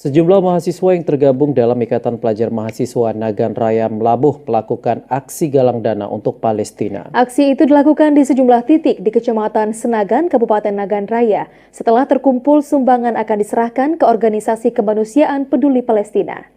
Sejumlah mahasiswa yang tergabung dalam Ikatan Pelajar Mahasiswa Nagan Raya Melabuh melakukan aksi galang dana untuk Palestina. Aksi itu dilakukan di sejumlah titik di Kecamatan Senagan, Kabupaten Nagan Raya. Setelah terkumpul, sumbangan akan diserahkan ke Organisasi Kemanusiaan Peduli Palestina.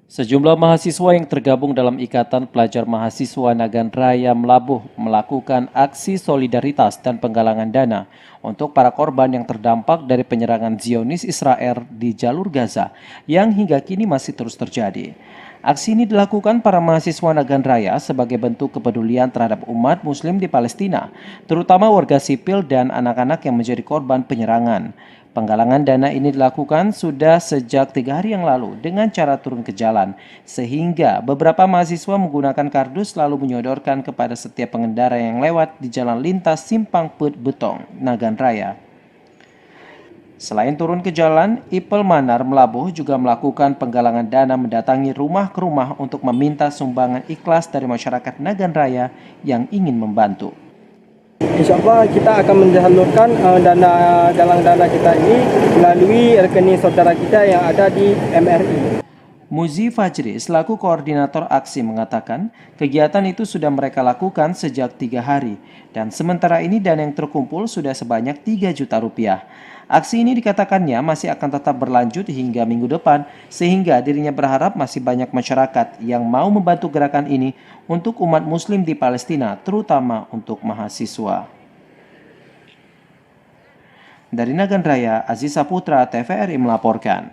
Sejumlah mahasiswa yang tergabung dalam Ikatan Pelajar Mahasiswa Nagan Raya Melabuh melakukan aksi solidaritas dan penggalangan dana untuk para korban yang terdampak dari penyerangan Zionis Israel di jalur Gaza yang hingga kini masih terus terjadi. Aksi ini dilakukan para mahasiswa Nagan Raya sebagai bentuk kepedulian terhadap umat muslim di Palestina, terutama warga sipil dan anak-anak yang menjadi korban penyerangan. Penggalangan dana ini dilakukan sudah sejak 3 hari yang lalu dengan cara turun ke jalan, sehingga beberapa mahasiswa menggunakan kardus lalu menyodorkan kepada setiap pengendara yang lewat di jalan lintas Simpang Pet Betong, Nagan Raya. Selain turun ke jalan, Ipel Manar Melabuh juga melakukan penggalangan dana mendatangi rumah ke rumah untuk meminta sumbangan ikhlas dari masyarakat Nagan Raya yang ingin membantu. Insya Allah kita akan menjalurkan galang dana kita ini melalui rekening saudara kita yang ada di MRI. Muzi Fajri selaku koordinator aksi mengatakan kegiatan itu sudah mereka lakukan sejak 3 hari dan sementara ini dana yang terkumpul sudah sebanyak 3 juta rupiah. Aksi ini dikatakannya masih akan tetap berlanjut hingga minggu depan sehingga dirinya berharap masih banyak masyarakat yang mau membantu gerakan ini untuk umat muslim di Palestina terutama untuk mahasiswa. Dari Nagan Raya, Aziz Saputra, TVRI melaporkan.